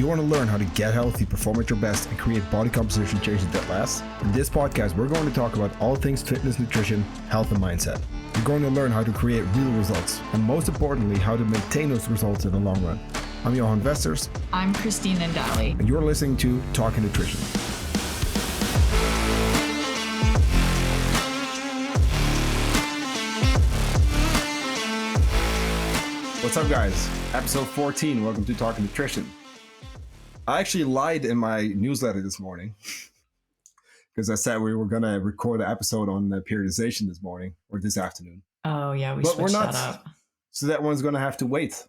Do you want to learn how to get healthy, perform at your best, and create body composition changes that last? In this podcast, we're going to talk about all things fitness, nutrition, health, and mindset. You're going to learn how to create real results, and most importantly, how to maintain those results in the long run. I'm Johan Vesters. I'm Kristine and Johan. And you're listening to Talking Nutrition. What's up, guys? Episode 14. Welcome to Talking Nutrition. I actually lied in my newsletter this morning because I said we were going to record an episode on periodization this morning or this afternoon. Oh, yeah, we switched that up. So that one's going to have to wait.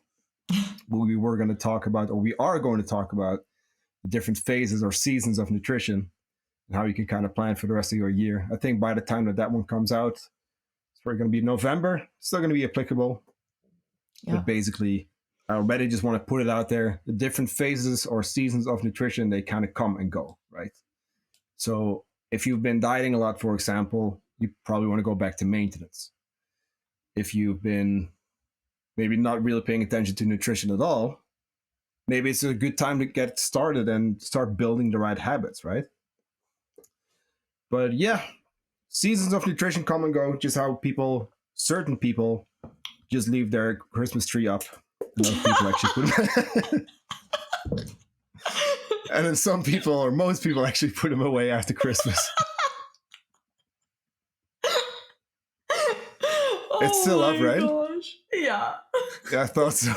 We are going to talk about the different phases or seasons of nutrition and how you can kind of plan for the rest of your year. I think by the time that one comes out, it's probably going to be November. It's still going to be applicable. Yeah. But basically, I already just want to put it out there. The different phases or seasons of nutrition, they kind of come and go, right? So if you've been dieting a lot, for example, you probably want to go back to maintenance. If you've been maybe not really paying attention to nutrition at all, maybe it's a good time to get started and start building the right habits, right? But yeah, seasons of nutrition come and go, just how certain people just leave their Christmas tree up. And other people actually put and then some people or most people actually put them away after Christmas. It's still up, right? Gosh. Yeah. Yeah, I thought so.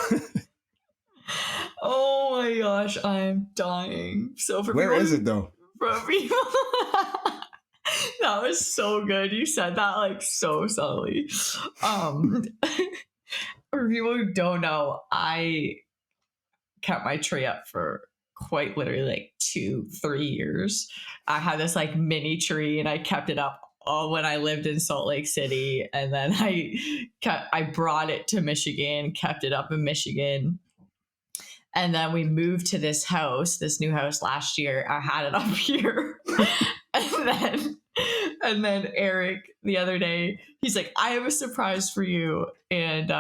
Oh my gosh, I'm dying. So where is it though? For people, that was so good. You said that like so subtly. For people who don't know, I kept my tree up for quite literally like 2-3 years. I had this like mini tree and I kept it up all when I lived in Salt Lake City. And then I brought it to Michigan, kept it up in Michigan. And then we moved to this new house last year. I had it up here. And then Eric, the other day, he's like, I have a surprise for you. And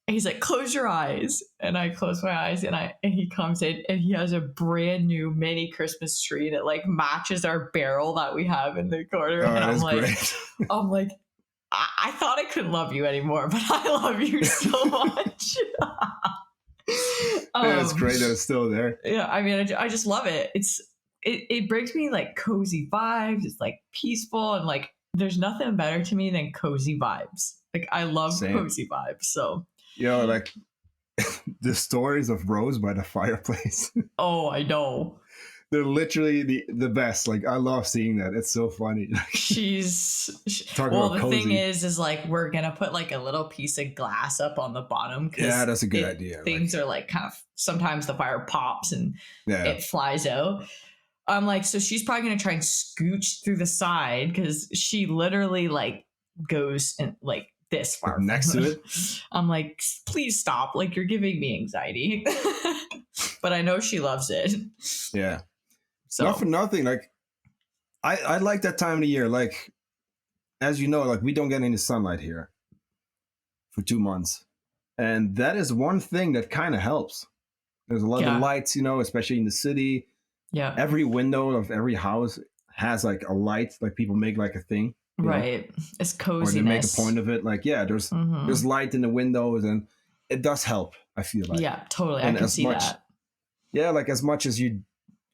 he's like, close your eyes. And I close my eyes and he comes in and he has a brand new mini Christmas tree that like matches our barrel that we have in the corner. Oh, and I'm like, I thought I couldn't love you anymore, but I love you so much. Yeah, it's great that it's still there. Yeah, I mean, I just love it. It brings me like cozy vibes. It's like peaceful and like there's nothing better to me than cozy vibes. Like I love cozy vibes. So like the stories of Rose by the fireplace. Oh, I know. They're literally the best. Like I love seeing that. It's so funny. The thing is like we're gonna put like a little piece of glass up on the bottom. Yeah, that's a good idea. Things are like kind of sometimes the fire pops and it flies out. I'm like, so she's probably gonna try and scooch through the side because she literally like goes and like this far next to it. I'm like, please stop. Like you're giving me anxiety. But I know she loves it. Yeah. So not for nothing. Like I like that time of the year. Like, as you know, like we don't get any sunlight here for 2 months. And that is one thing that kind of helps. There's a lot of lights, especially in the city. Yeah. Every window of every house has like a light, like people make like a thing. Right. It's coziness. Or they make a point of it. Like, there's light in the windows and it does help, I feel like. Yeah, totally. And I can see that. Yeah, like as much as you,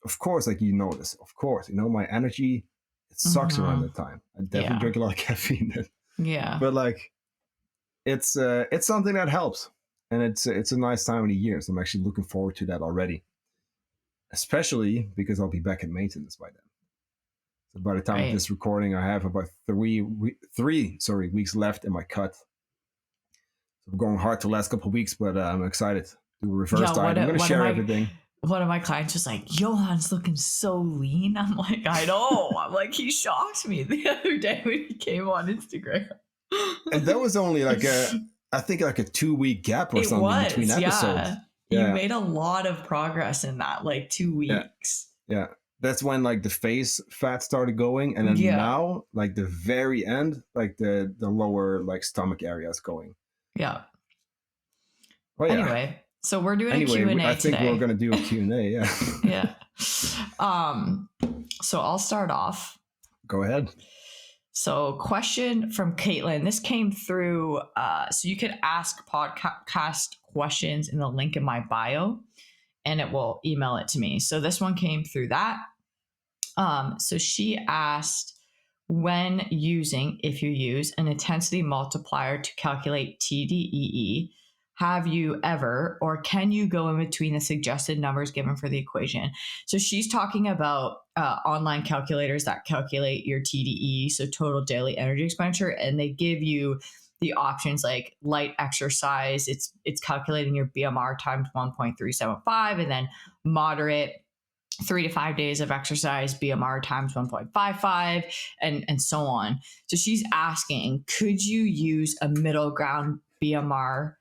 of course, like you notice, of course, my energy, it sucks around that time. I definitely drink a lot of caffeine then. Yeah. But like, it's something that helps. And it's a nice time of the year. So I'm actually looking forward to that already. Especially because I'll be back in maintenance by then. So by the time of this recording, I have about 3 weeks left in my cut. So I'm going hard the last couple of weeks, but I'm excited to do a reverse diet. I'm going to share everything. One of my clients was like, Johan's looking so lean. I'm like, I know. I'm like, he shocked me the other day when he came on Instagram. And that was only like I think like a 2-week gap or something between episodes. Yeah. You made a lot of progress in that, like 2 weeks. Yeah. That's when like the face fat started going. And then now, like the very end, like the lower like stomach area is going. Yeah. Well, anyway, So we're doing a Anyway, Q&A I think today. we're going to do a Q&A. Yeah. Yeah. So I'll start off. Go ahead. So, question from Caitlin. This came through. So you can ask podcast questions in the link in my bio, and it will email it to me. So this one came through that. So she asked, when using, if you use an intensity multiplier to calculate TDEE, have you ever, or can you go in between the suggested numbers given for the equation? So she's talking about online calculators that calculate your TDEE, so total daily energy expenditure, and they give you the options like light exercise. It's calculating your BMR times 1.375, and then moderate, 3 to 5 days of exercise, BMR times 1.55, and so on. So she's asking, could you use a middle ground BMR,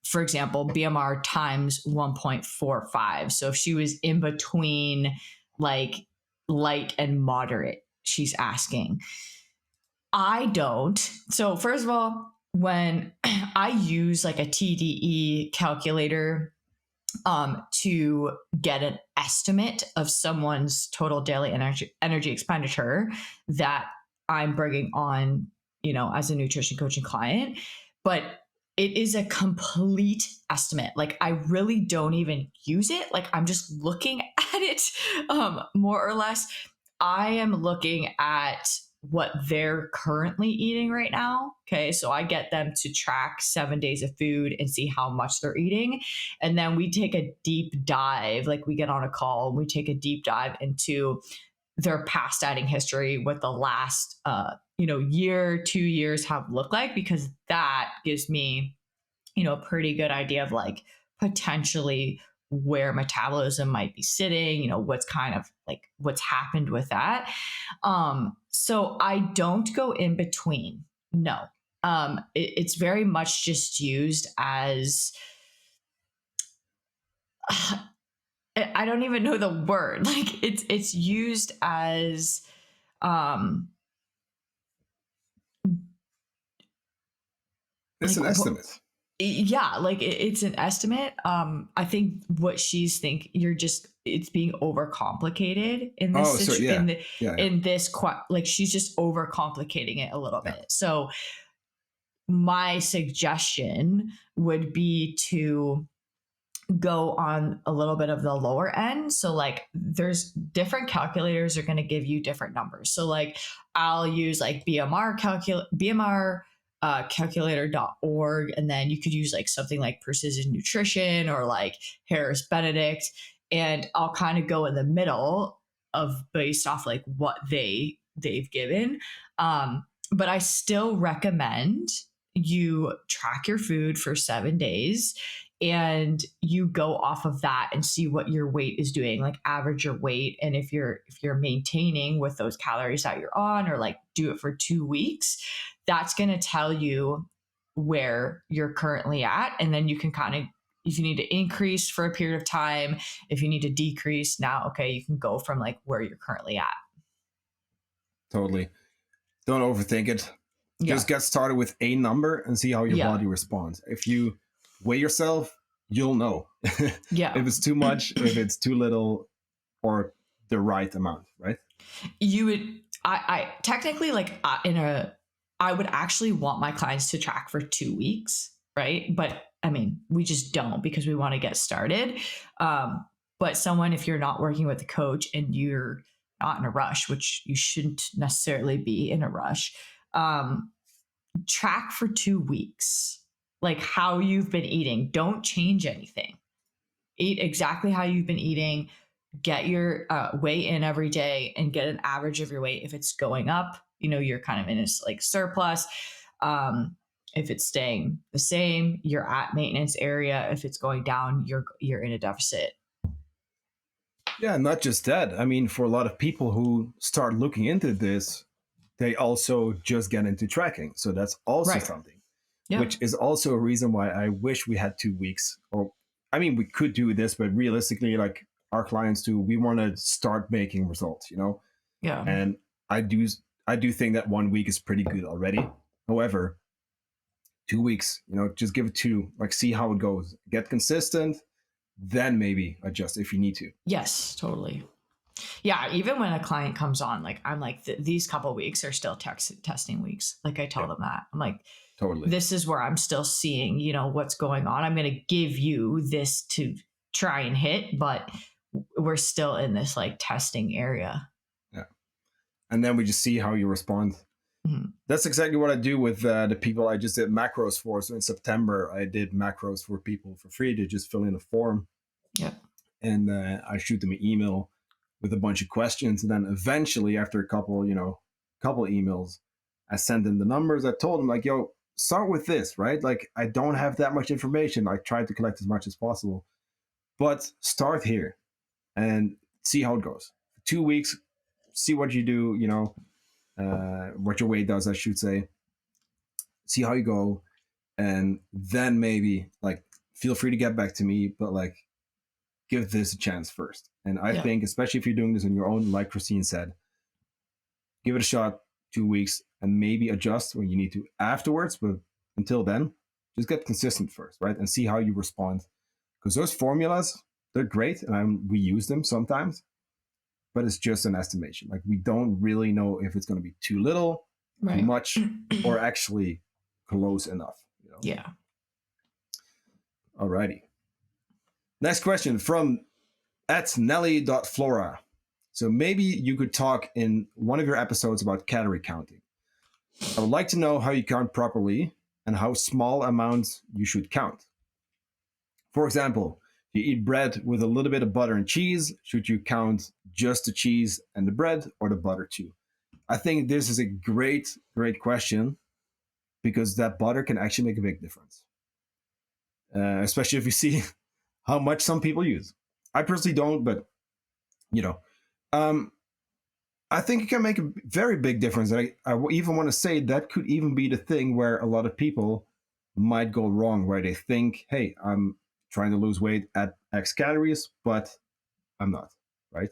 for example, BMR times 1.45? So if she was in between like light and moderate, she's asking. I don't. So first of all, when I use like a TDE calculator to get an estimate of someone's total daily energy expenditure that I'm bringing on, as a nutrition coaching client, but it is a complete estimate. Like I really don't even use it. Like I'm just looking at it, more or less. I am looking at what they're currently eating right now. Okay. So I get them to track 7 days of food and see how much they're eating. And then we take a deep dive, like we get on a call and we take a deep dive into their past dieting history, what the last, year, 2 years have looked like, because that gives me, a pretty good idea of like potentially where metabolism might be sitting, what's kind of like what's happened with that. So I don't go in between. No. It's very much just used as I don't even know the word. Like it's used as It's like an estimate. Yeah, like it's an estimate. I think what she's it's being overcomplicated in this Oh, so yeah. in this like she's just overcomplicating it a little bit. So my suggestion would be to go on a little bit of the lower end. So like there's different calculators are going to give you different numbers. So like I'll use like BMR calculator.org, and then you could use like something like Precision Nutrition or like Harris Benedict, and I'll kind of go in the middle of based off like what they've given. But I still recommend you track your food for 7 days and you go off of that and see what your weight is doing, like average your weight. And if you're maintaining with those calories that you're on, or like do it for 2 weeks, that's going to tell you where you're currently at. And then you can kind of, if you need to increase for a period of time, if you need to decrease now, okay, you can go from like where you're currently at. Totally. Don't overthink it. Just get started with a number and see how your body responds. If you weigh yourself, you'll know if it's too much, if it's too little, or the right amount, right? You would, I technically like I would actually want my clients to track for 2 weeks, right? But I mean, we just don't, because we want to get started. But someone, if you're not working with a coach and you're not in a rush, which you shouldn't necessarily be in a rush, track for 2 weeks, like how you've been eating. Don't change anything. Eat exactly how you've been eating. Get your weight in every day and get an average of your weight. If it's going up, you're kind of in a like surplus. If it's staying the same, you're at maintenance area. If it's going down, you're in a deficit. Yeah, not just that. I mean, for a lot of people who start looking into this, they also just get into tracking. So that's also something, which is also a reason why I wish we had 2 weeks. Or, I mean, we could do this, but realistically, like our clients do, we want to start making results, Yeah. And I do think that 1 week is pretty good already. However, 2 weeks, just give it two, like see how it goes, get consistent, then maybe adjust if you need to. Yes, totally. Yeah, even when a client comes on, like I'm like, these couple weeks are still testing weeks. Like I tell them that. I'm like, Totally. this is where I'm still seeing, what's going on. I'm going to give you this to try and hit, but we're still in this like testing area. Yeah. And then we just see how you respond. Mm-hmm. That's exactly what I do with the people I just did macros for. So in September, I did macros for people for free to just fill in a form. Yeah. And I shoot them an email with a bunch of questions. And then eventually, after a couple emails, I sent them the numbers. I told them like, yo, start with this, right? Like, I don't have that much information. I tried to collect as much as possible, but start here and see how it goes. 2 weeks, see what you do, what your weight does, I should say. See how you go. And then maybe like, feel free to get back to me, but like, give this a chance first. And I think, especially if you're doing this on your own, like Kristine said, give it a shot, 2 weeks, and maybe adjust when you need to afterwards. But until then, just get consistent first, right? And see how you respond. Because those formulas, they're great, and we use them sometimes, but it's just an estimation. Like, we don't really know if it's going to be too little, too much, or actually close enough. Yeah. Alrighty. Next question from @Nelly.Flora. So maybe you could talk in one of your episodes about calorie counting. I would like to know how you count properly and how small amounts you should count. For example, if you eat bread with a little bit of butter and cheese, should you count just the cheese and the bread, or the butter too? I think this is a great question, because that butter can actually make a big difference. Especially if you see how much some people use. I personally don't, but I think it can make a very big difference. I even want to say that could even be the thing where a lot of people might go wrong, where they think, hey, I'm trying to lose weight at X calories, but I'm not, right?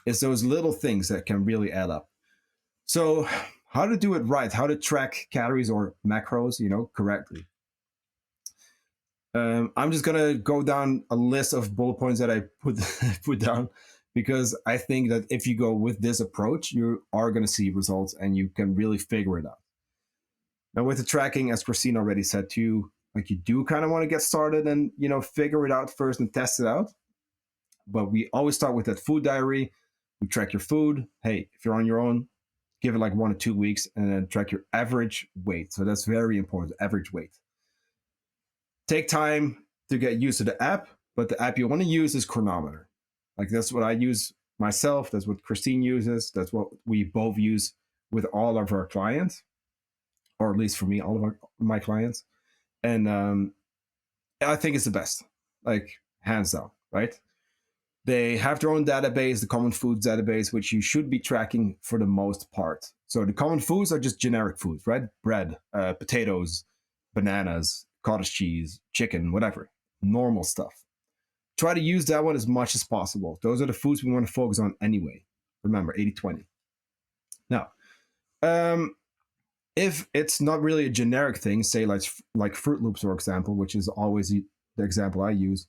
It's those little things that can really add up. So how to do it right, how to track calories or macros, correctly. I'm just going to go down a list of bullet points that I put down, because I think that if you go with this approach, you are going to see results and you can really figure it out. Now, with the tracking, as Kristine already said too, like, you do kind of want to get started and, figure it out first and test it out. But we always start with that food diary. We track your food. Hey, if you're on your own, give it like 1 or 2 weeks, and then track your average weight. So that's very important, average weight. Take time to get used to the app, but the app you want to use is Chronometer. Like, that's what I use myself. That's what Kristine uses. That's what we both use with all of our clients, or at least for me, all of my clients. And I think it's the best, like, hands down, right? They have their own database, the Common Foods database, which you should be tracking for the most part. So the common foods are just generic foods, right? Bread, potatoes, bananas, cottage cheese, chicken, whatever, normal stuff. Try to use that one as much as possible. Those are the foods we want to focus on anyway. Remember, 80-20. Now, if it's not really a generic thing, say like Fruit Loops, for example, which is always the example I use,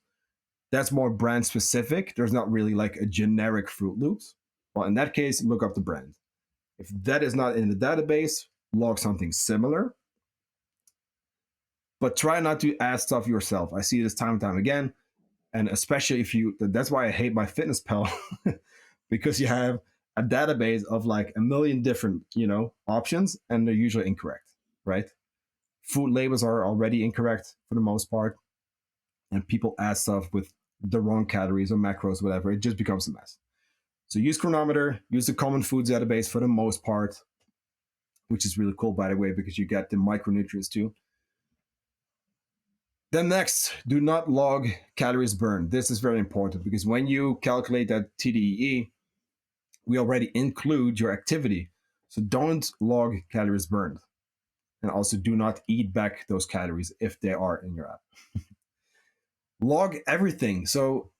that's more brand specific. There's not really like a generic Fruit Loops. Well, in that case, look up the brand. If that is not in the database, log something similar. But try not to add stuff yourself. I see this time and time again. And especially that's why I hate MyFitnessPal, because you have a database of like a million different, options, and they're usually incorrect, right? Food labels are already incorrect for the most part, and people add stuff with the wrong calories or macros, whatever. It just becomes a mess. So use Chronometer, use the Common Foods database for the most part, which is really cool, by the way, because you get the micronutrients too. Then next, do not log calories burned. This is very important, because when you calculate that TDEE, we already include your activity. So don't log calories burned. And also do not eat back those calories if they are in your app. Log everything. So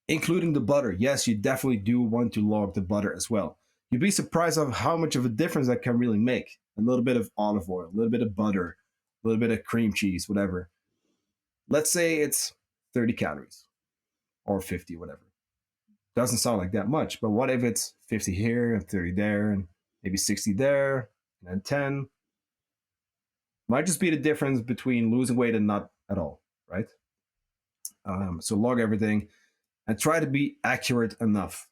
including the butter. Yes, you definitely do want to log the butter as well. You'd be surprised of how much of a difference that can really make. A little bit of olive oil, a little bit of butter, a a little bit of cream cheese, whatever. Let's say it's 30 calories or 50, whatever. Doesn't sound like that much, but what if it's 50 here and 30 there and maybe 60 there and then 10? Might just be the difference between losing weight and not at all, right? So log everything and try to be accurate enough.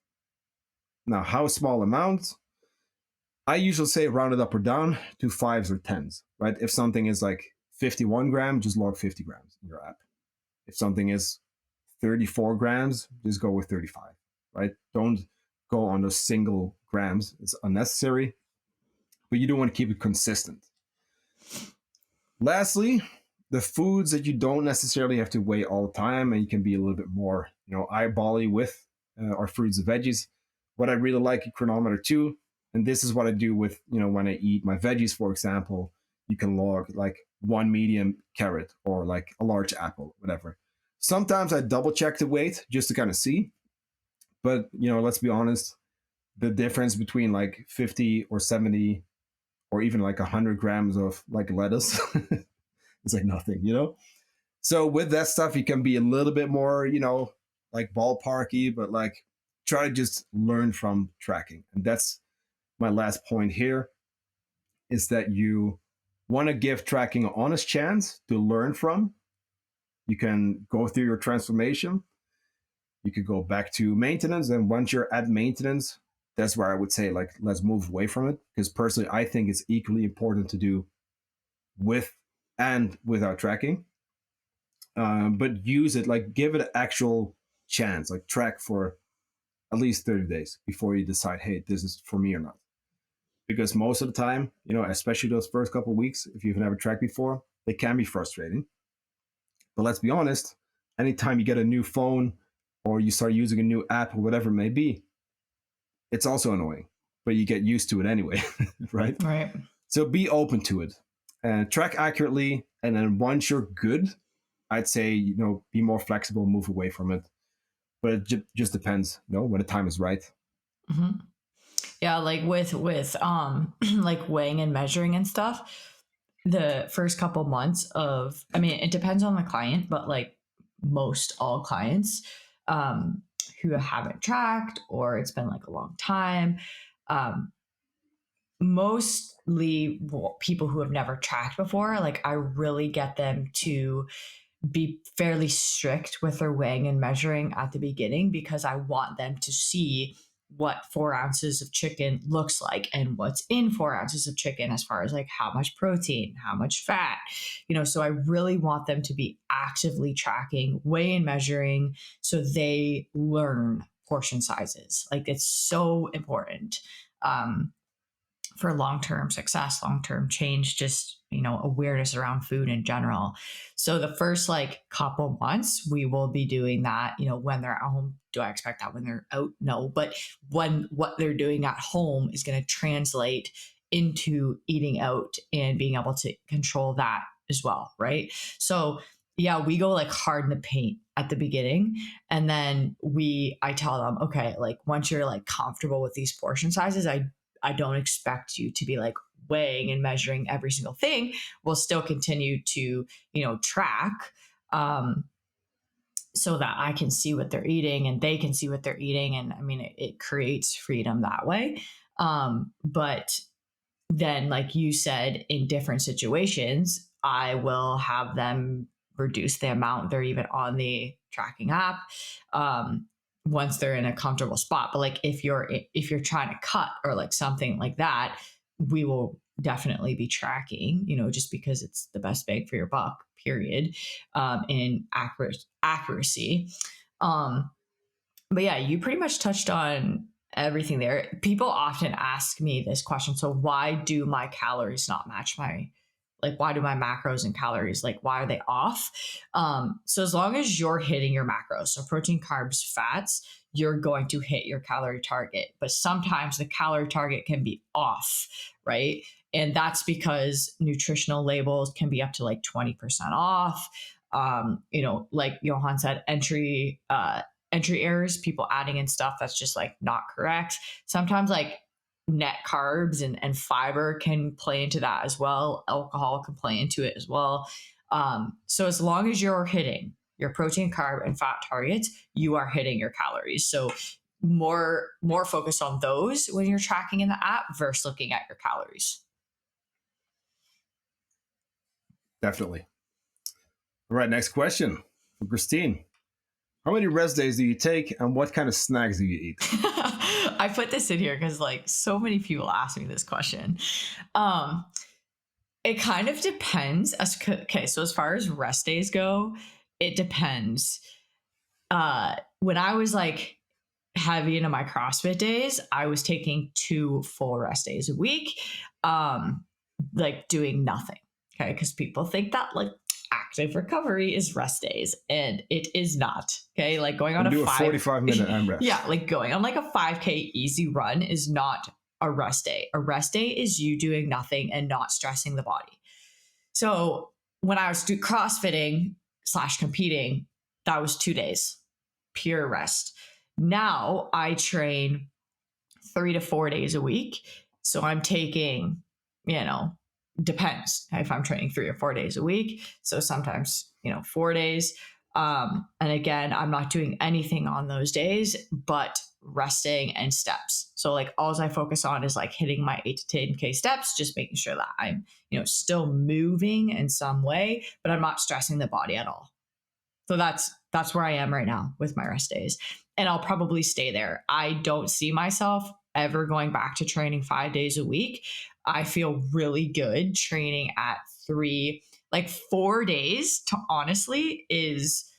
Now, how small amounts? I usually say round it up or down to 5s or 10s, right? If something is like 51 grams, just log 50 grams in your app. If something is 34 grams, just go with 35, right? Don't go on those single grams. It's unnecessary, but you do want to keep it consistent. Lastly, the foods that you don't necessarily have to weigh all the time and you can be a little bit more, eyeball-y with are fruits and veggies. What I really like a chronometer too, and this is what I do with, when I eat my veggies, for example, you can log like 1 medium carrot or like a large apple, whatever. Sometimes I double check the weight just to kind of see. But, let's be honest, the difference between like 50 or 70 or even like 100 grams of like lettuce is like nothing. So with that stuff, you can be a little bit more, like ballparky, but like try to just learn from tracking. And that's my last point here, is that you want to give tracking an honest chance to learn from. You can go through your transformation. You could go back to maintenance. And once you're at maintenance, that's where I would say, like, let's move away from it. Because personally, I think it's equally important to do with and without tracking. But use it, like, give it an actual chance, like track for at least 30 days before you decide, hey, this is for me or not. Because most of the time, especially those first couple of weeks, if you've never tracked before, they can be frustrating. But let's be honest, anytime you get a new phone or you start using a new app or whatever it may be, it's also annoying, but you get used to it anyway, right? Right. So be open to it and track accurately. And then once you're good, I'd say, be more flexible, move away from it. But it just depends, when the time is right. Mm-hmm. Yeah, like with like weighing and measuring and stuff, the first couple months of, I mean, it depends on the client, but like most all clients who haven't tracked or it's been like a long time, mostly people who have never tracked before, like I really get them to be fairly strict with their weighing and measuring at the beginning, because I want them to see what 4 ounces of chicken looks like and what's in 4 ounces of chicken, as far as like how much protein, how much fat, so I really want them to be actively tracking, weighing and measuring, so they learn portion sizes. Like it's so important. For long-term success, long-term change, just, awareness around food in general. So the first like couple months, we will be doing that, when they're at home. Do I expect that when they're out? No, but when what they're doing at home is going to translate into eating out and being able to control that as well. Right. So yeah, we go like hard in the paint at the beginning. And then I tell them, okay, like once you're like comfortable with these portion sizes, I don't expect you to be like weighing and measuring every single thing. We'll still continue to, track, so that I can see what they're eating and they can see what they're eating. And I mean, it creates freedom that way. But then, like you said, in different situations, I will have them reduce the amount they're even on the tracking app. Once they're in a comfortable spot. But like if you're trying to cut or like something like that, we will definitely be tracking, just because it's the best bang for your buck, period. In accuracy. But yeah, you pretty much touched on everything there. People often ask me this question. So why do my calories not match why do my macros and calories, like, why are they off? So as long as you're hitting your macros, so protein, carbs, fats, you're going to hit your calorie target. But sometimes the calorie target can be off, right? And that's because nutritional labels can be up to like 20% off. Like Johan said, entry errors, people adding in stuff that's just like not correct. Sometimes like net carbs and fiber can play into that as well. Alcohol can play into it as well. So as long as you're hitting your protein, carb, and fat targets, you are hitting your calories. So more focus on those when you're tracking in the app versus looking at your calories. Definitely. All right, next question from Kristine. How many rest days do you take, and what kind of snacks do you eat? I put this in here because like so many people ask me this question. It kind of depends. Okay, so as far as rest days go, it depends. When I was like heavy into my CrossFit days, I was taking 2 full rest days a week, like doing nothing. Okay, because people think that like active recovery is rest days, and it is not. Okay, like going on do a 45-minute AMRAP. Yeah, like going on like a 5K easy run is not a rest day. A rest day is you doing nothing and not stressing the body. So when I was CrossFitting / competing, that was 2 days, pure rest. Now I train 3 to 4 days a week. So I'm taking, depends if I'm training 3 or 4 days a week. So sometimes, 4 days. And again, I'm not doing anything on those days, but resting and steps. So like all I focus on is like hitting my 8 to 10K steps, just making sure that I'm, still moving in some way, but I'm not stressing the body at all. So that's where I am right now with my rest days. And I'll probably stay there. I don't see myself ever going back to training 5 days a week. I feel really good training at 3, like 4 days to honestly is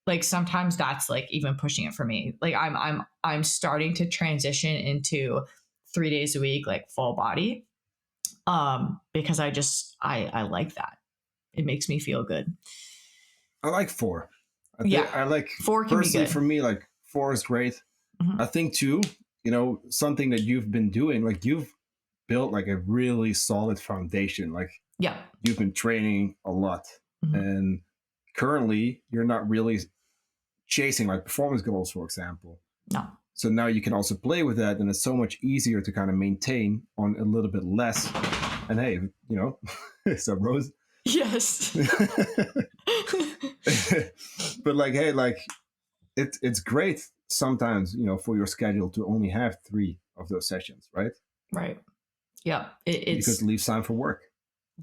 like, sometimes that's like even pushing it for me. Like I'm starting to transition into 3 days a week, like full body. Because I like that. It makes me feel good. I like 4. I like 4 can personally be good. For me, like 4 is great. Mm-hmm. I think 2, something that you've been doing, like you've built like a really solid foundation. Like you've been training a lot, mm-hmm. and currently you're not really chasing like performance goals, for example. No. So now you can also play with that, and it's so much easier to kind of maintain on a little bit less. And hey, so Rose. Yes. But like, hey, like it's great sometimes, for your schedule to only have 3 of those sessions, right? Right. Yeah. Because it leaves time for work.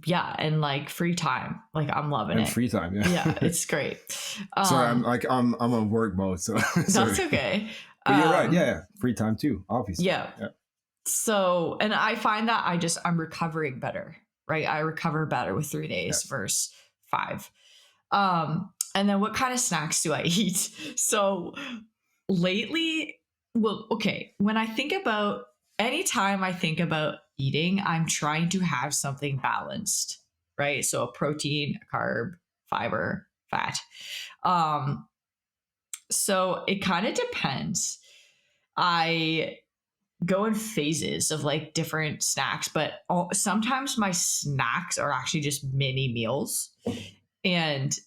Yeah, and like free time, like I'm loving it. And free time, yeah. Yeah, it's great. Sorry, I'm on work mode, so that's okay. But you're right, yeah, free time too, obviously. Yeah. So, and I find that I'm recovering better, right? I recover better with 3 days versus 5. And then what kind of snacks do I eat? So lately, well, okay, anytime I think about eating, I'm trying to have something balanced, right? So a protein, a carb, fiber, fat. So it kind of depends. I go in phases of like different snacks, but sometimes my snacks are actually just mini meals. And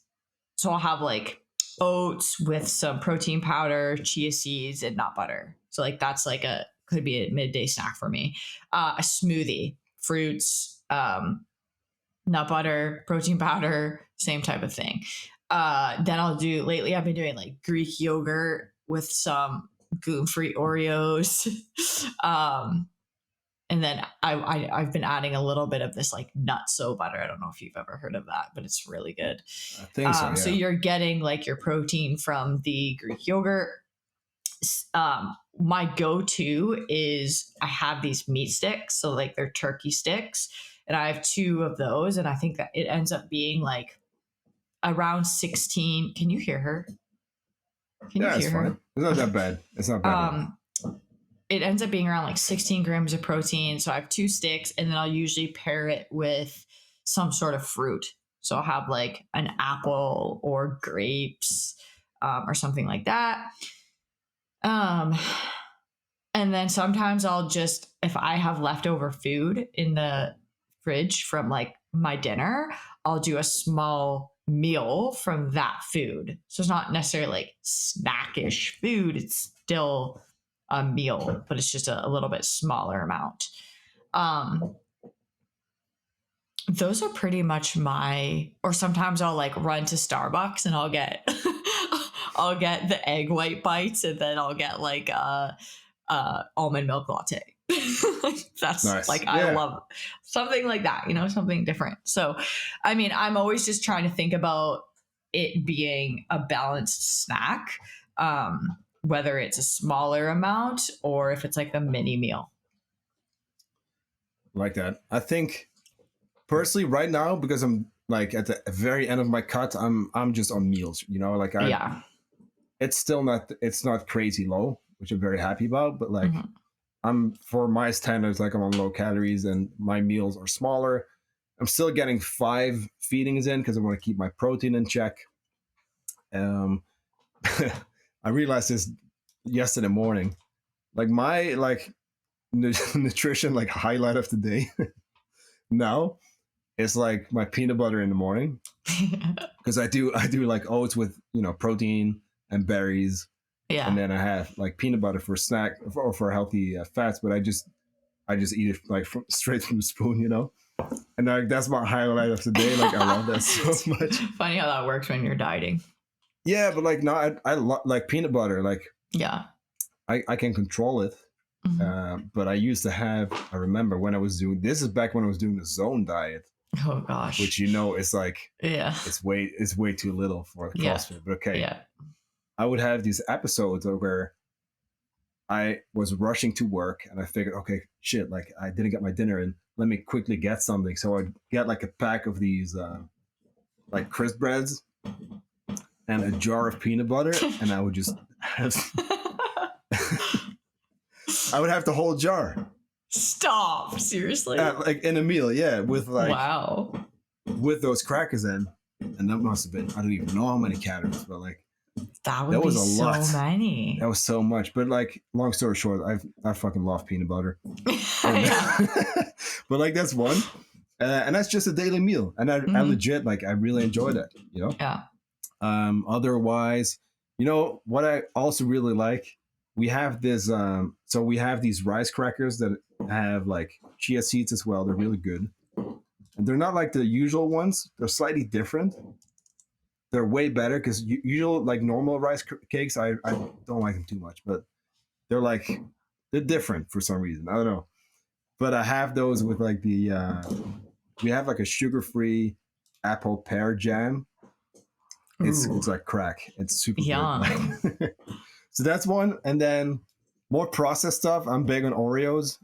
so I'll have like oats with some protein powder, chia seeds, and nut butter. So like that's like could be a midday snack for me. A smoothie, fruits, nut butter, protein powder, same type of thing. Then lately I've been doing like Greek yogurt with some gluten-free Oreos. And then I've been adding a little bit of this like nutso butter. I don't know if you've ever heard of that, but it's really good. I think so, yeah. So you're getting like your protein from the Greek yogurt. My go-to is I have these meat sticks. So like they're turkey sticks, and I have 2 of those. And I think that it ends up being like around 16. Can you hear her? It's fine. It's not that bad. It's not bad. It ends up being around like 16 grams of protein. So I have 2 sticks, and then I'll usually pair it with some sort of fruit. So I'll have like an apple or grapes, or something like that. And then sometimes I'll just, if I have leftover food in the fridge from like my dinner, I'll do a small meal from that food. So it's not necessarily like snackish food. It's still a meal, but it's just a little bit smaller amount. Those are pretty much or sometimes I'll like run to Starbucks and I'll get the egg white bites, and then I'll get like almond milk latte. That's nice. like, I love something like that, something different. So, I mean, I'm always just trying to think about it being a balanced snack, whether it's a smaller amount or if it's like a mini meal. Like that. I think personally right now, because I'm like at the very end of my cut, I'm just on meals, like it's not crazy low, which I'm very happy about, but like I'm, for my standards, like I'm on low calories and my meals are smaller. I'm still getting 5 feedings in because I want to keep my protein in check. I realized this yesterday morning, like my nutrition like highlight of the day now is like my peanut butter in the morning, because I do like oats with protein and berries. Yeah. And then I have like peanut butter for snack or for healthy fats, but I just eat it like straight from the spoon, And like that's my highlight of the day. Like I love that so much. Funny how that works when you're dieting. Yeah, but like no, I like peanut butter. Like I can control it. But I used to have. I remember when I was doing this is back when I was doing the zone diet. Oh gosh. Which is like it's way too little for the CrossFit. But okay. Yeah. I would have these episodes where I was rushing to work and I figured, okay, shit, like I didn't get my dinner in. Let me quickly get something. So I'd get like a pack of these like crisp breads and a jar of peanut butter, and I would just have I would have the whole jar. Stop. Seriously? Like in a meal, with like wow. With those crackers in. And that must have been, I don't even know how many calories, but like that was a lot. So many. That was so much. But like, long story short, I fucking love peanut butter. But like, that's one. And that's just a daily meal. And I legit, like, I really enjoy that, Yeah. Otherwise, what I also really like, we have this, so we have these rice crackers that have like chia seeds as well. They're really good. And they're not like the usual ones. They're slightly different. They're way better because usual like normal rice cakes, I don't like them too much, but they're different for some reason. I don't know. But I have those with like we have like a sugar-free apple pear jam. It's like crack. It's super good. So that's one. And then more processed stuff. I'm big on Oreos.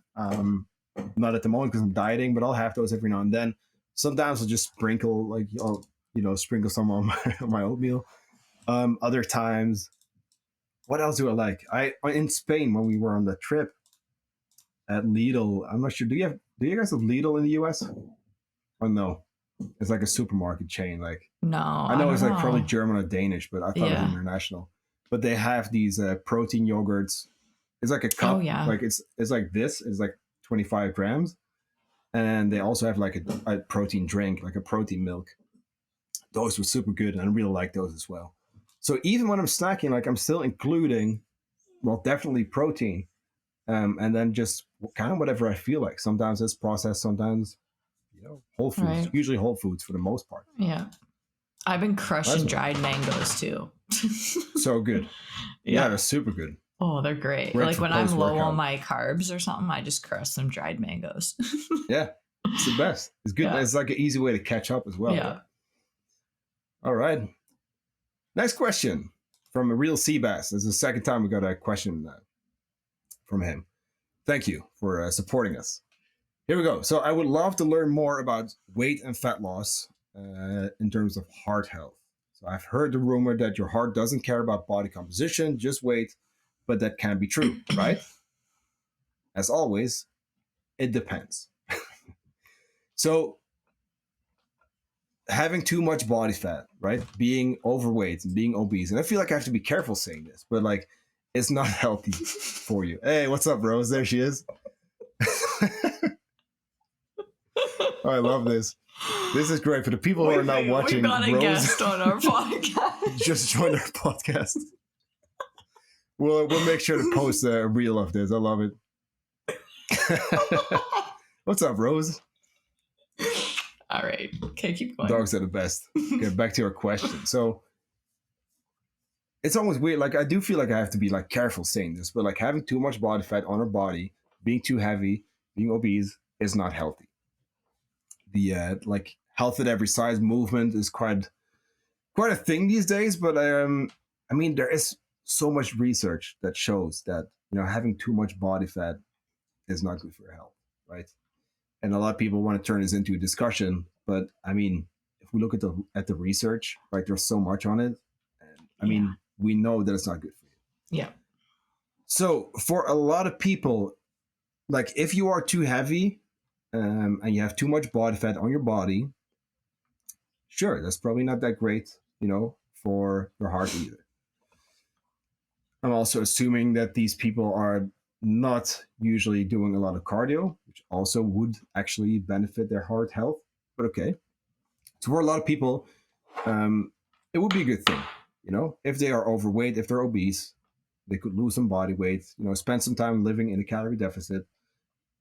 Not at the moment because I'm dieting, but I'll have those every now and then. Sometimes I'll just sprinkle sprinkle some on my oatmeal. Other times, what else do I like? In Spain when we were on the trip at Lidl. I'm not sure. Do you guys have Lidl in the US? Or no? It's like a supermarket chain. Like no, I know it's like probably German or Danish, but I thought it was international. But they have these protein yogurts. It's like a cup. Oh, yeah. Like it's like this. It's like 25 grams. And they also have like a protein drink, like a protein milk. Those were super good, and I really like those as well. So even when I'm snacking, like I'm still including, well, definitely protein, and then just kind of whatever I feel like. Sometimes it's processed, sometimes whole foods. Right. Usually whole foods for the most part. Yeah, I've been crushing dried mangoes too. So good. Yeah, they're super good. Oh, they're great. Like when I'm low on my carbs or something, I just crush some dried mangoes. Yeah, it's the best. It's good. Yeah. It's like an easy way to catch up as well. Yeah. Right? All right. Next question from a real Seabass. This is the second time we got a question from him. Thank you for supporting us. Here we go. So I would love to learn more about weight and fat loss in terms of heart health. So I've heard the rumor that your heart doesn't care about body composition, just weight. But that can be true, right? As always, it depends. So having too much body fat, right? Being overweight and being obese. And I feel like I have to be careful saying this, but like it's not healthy for you. Hey, what's up, Rose? There she is. Oh, I love this. This is great. For the people who are not watching, we got a Rose guest on our podcast. just joined our podcast. we'll make sure to post a reel of this. I love it. What's up, Rose? All right. Okay, keep going. Dogs are the best. Okay, back to your question. So it's almost weird. Like I do feel like I have to be like careful saying this, but like having too much body fat on our body, being too heavy, being obese is not healthy. The like health at every size movement is quite a thing these days. But I mean, there is so much research that shows that having too much body fat is not good for your health, right? And a lot of people want to turn this into a discussion, but I mean, if we look at the research, right, there's so much on it, and I mean, we know that it's not good for you. Yeah. So for a lot of people, like if you are too heavy and you have too much body fat on your body, sure, that's probably not that great, for your heart either. I'm also assuming that these people are not usually doing a lot of cardio, which also would actually benefit their heart health. But okay. So for a lot of people, it would be a good thing, if they are overweight, if they're obese, they could lose some body weight, spend some time living in a calorie deficit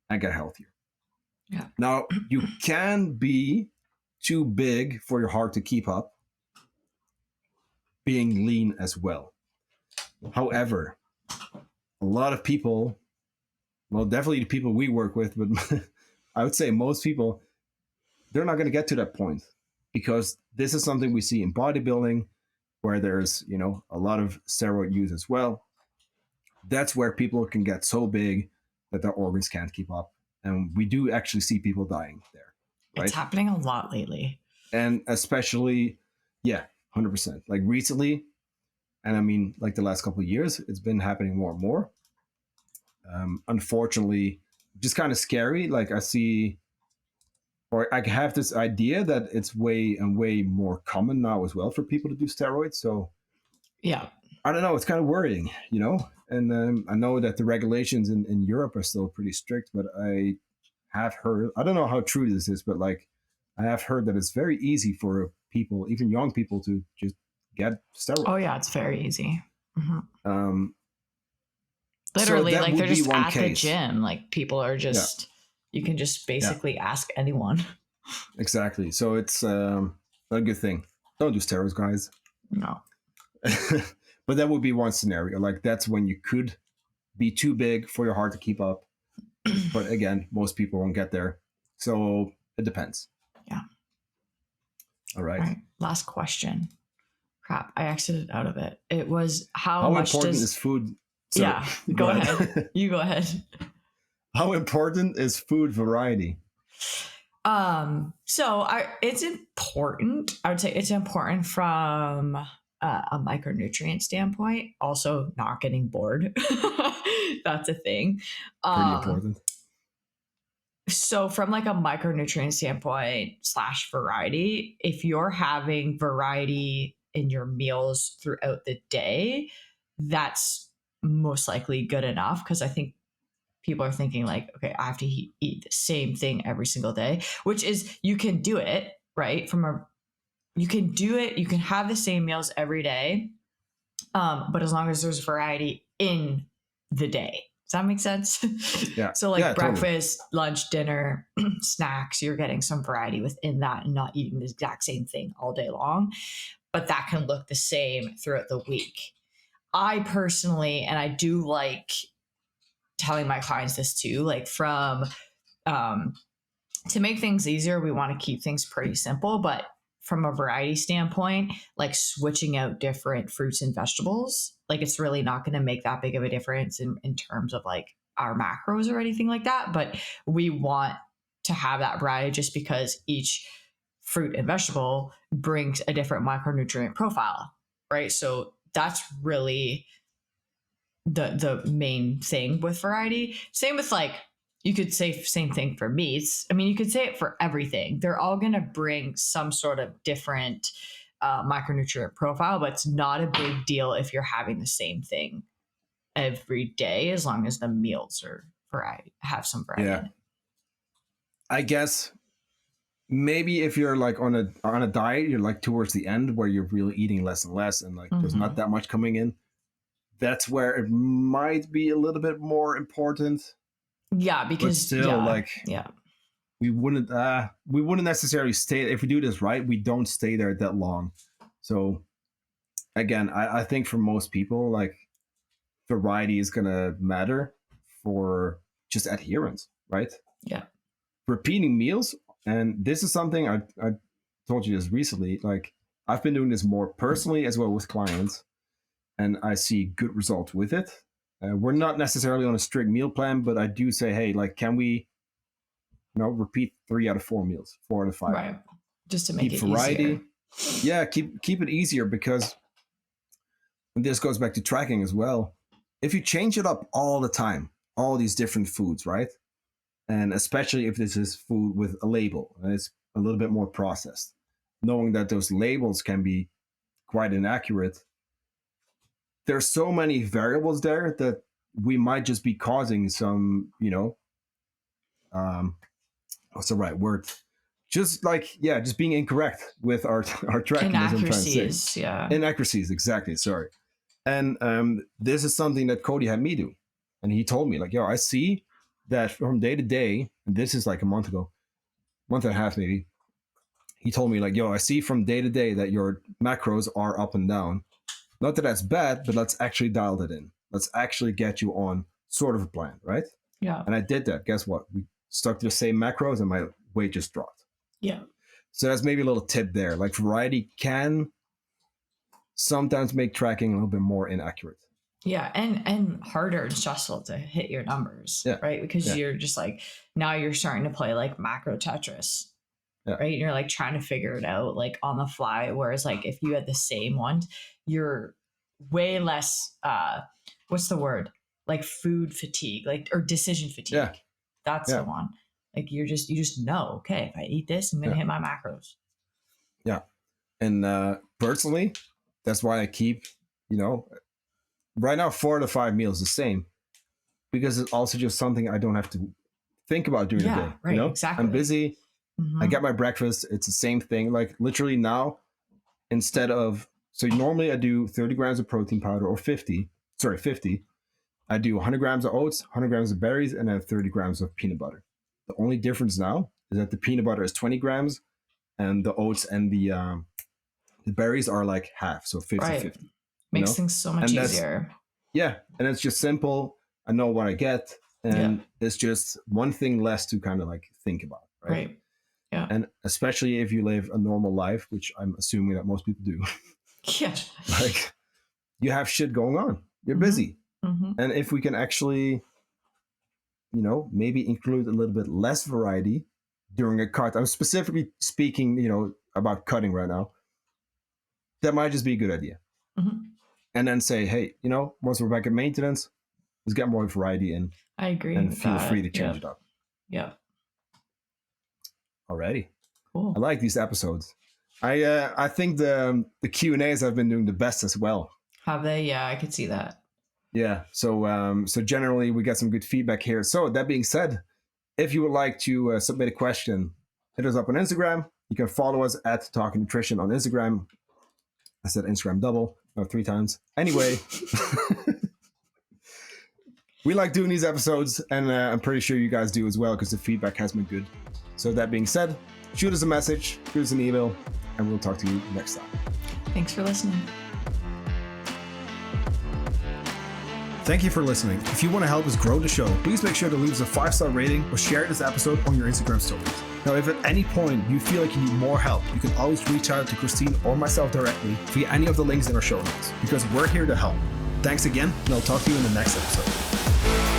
and get healthier. Yeah. Now, you can be too big for your heart to keep up, being lean as well. However, a lot of people, well, definitely the people we work with, but I would say most people, they're not going to get to that point because this is something we see in bodybuilding where there's, a lot of steroid use as well. That's where people can get so big that their organs can't keep up. And we do actually see people dying there. Right? It's happening a lot lately. And especially, 100%. Like recently, and I mean, like the last couple of years, it's been happening more and more. Unfortunately, just kind of scary. Like I see, or I have this idea that it's way more common now as well for people to do steroids. So yeah, I don't know. It's kind of worrying, And I know that the regulations in Europe are still pretty strict, but I have heard, I don't know how true this is, but like I have heard that it's very easy for people, even young people, to just get steroids. Oh yeah, it's very easy. Mm-hmm. Literally, so like they're just at the gym. Like people are just, you can just basically ask anyone. Exactly. So it's not a good thing. Don't do steroids, guys. No. But that would be one scenario. Like that's when you could be too big for your heart to keep up. But again, most people won't get there. So it depends. Yeah. All right. Last question. Crap, I exited out of it. It was how much important is food? So, yeah, go ahead. You go ahead. How important is food variety? So it's important. I would say it's important from a micronutrient standpoint. Also, not getting bored. That's a thing. Pretty important. So from like a micronutrient standpoint / variety, if you're having variety in your meals throughout the day, that's most likely good enough. Because I think people are thinking like, okay, I have to eat the same thing every single day, which is, you can do it, right? You can do it. You can have the same meals every day. But as long as there's variety in the day. Does that make sense? Yeah. So like breakfast, totally. Lunch, dinner, snacks, you're getting some variety within that and not eating the exact same thing all day long. But that can look the same throughout the week. I personally, and I do like telling my clients this too, like from, to make things easier, we want to keep things pretty simple, but from a variety standpoint, like switching out different fruits and vegetables, like it's really not going to make that big of a difference in terms of like our macros or anything like that. But we want to have that variety just because each fruit and vegetable brings a different micronutrient profile, right? So that's really the main thing with variety. Same with like, you could say same thing for meats. I mean, you could say it for everything. They're all going to bring some sort of different micronutrient profile, but it's not a big deal if you're having the same thing every day, as long as the meals are variety, have some variety. Yeah. I guess maybe if you're like on a diet, you're like towards the end where you're really eating less and less, and like there's not that much coming in. that's where it might be a little bit more important. Yeah, But because still, yeah. we wouldn't necessarily stay, if we do this right, we don't stay there that long. So again, I think for most people, like, variety is gonna matter for just adherence, right? Yeah. Repeating meals, and this is something I told you this recently. Like, I've been doing this more personally as well with clients, and I see good results with it. We're not necessarily on a strict meal plan, but I do say, hey, like, can we, repeat 3 out of 4 meals, 4 out of 5, right? Just to make keep it variety. easier. Yeah, keep it easier, because this goes back to tracking as well. If you change it up all the time, all these different foods, right? And especially if this is food with a label and it's a little bit more processed, knowing that those labels can be quite inaccurate, there's so many variables there that we might just be causing some, what's the right word? Just being incorrect with our tracking. Inaccuracies, yeah. Inaccuracies, exactly. Sorry. And this is something that Cody had me do. And he told me, like, yo, I see that from day to day, and this is like a month and a half maybe, he told me, like, yo, I see from day to day that your macros are up and down. Not that that's bad, but let's actually dial it in. Let's actually get you on sort of a plan, right? Yeah. And I did that. Guess what? We stuck to the same macros and my weight just dropped. Yeah. So that's maybe a little tip there. Like, variety can sometimes make tracking a little bit more inaccurate. Yeah, and harder and stressful to hit your numbers, right? Because you're just like, now you're starting to play like macro Tetris, right? And you're like trying to figure it out like on the fly. Whereas like if you had the same one, you're way less, what's the word? Like food fatigue, like, or decision fatigue. Yeah. That's the one. Like you just know, okay, if I eat this, I'm going to hit my macros. Yeah. And personally, that's why I keep, right now 4 to 5 meals the same, because it's also just something I don't have to think about during the day. Right, exactly. I'm busy. Mm-hmm. I get my breakfast. It's the same thing. Like, literally now, so normally I do 30 grams of protein powder, or 50. I do 100 grams of oats, 100 grams of berries, and then 30 grams of peanut butter. The only difference now is that the peanut butter is 20 grams and the oats and the berries are like half, so 50-50. Makes things so much easier. Yeah, and it's just simple. I know what I get, and it's just one thing less to kind of like think about, right? Yeah. And especially if you live a normal life, which I'm assuming that most people do. Yeah. Like, you have shit going on. You're busy. Mm-hmm. And if we can actually, maybe include a little bit less variety during a cut. I'm specifically speaking, about cutting right now. That might just be a good idea. Mm-hmm. And then say, hey, once we're back at maintenance, let's get more variety in. I agree. And feel free to change it up. Yeah. Alrighty. Cool. I like these episodes. I think the Q&As have been doing the best as well. Have they? Yeah, I could see that. Yeah. So generally we get some good feedback here. So that being said, if you would like to submit a question, hit us up on Instagram. You can follow us at Talking Nutrition on Instagram. I said Instagram double. 3 times. Anyway, we like doing these episodes, and I'm pretty sure you guys do as well, because the feedback has been good. So that being said, shoot us a message, shoot us an email, and we'll talk to you next time. Thanks for listening. Thank you for listening. If you want to help us grow the show, please make sure to leave us a 5-star rating or share this episode on your Instagram stories. Now, if at any point you feel like you need more help, you can always reach out to Kristine or myself directly via any of the links in our show notes, because we're here to help. Thanks again, and I'll talk to you in the next episode.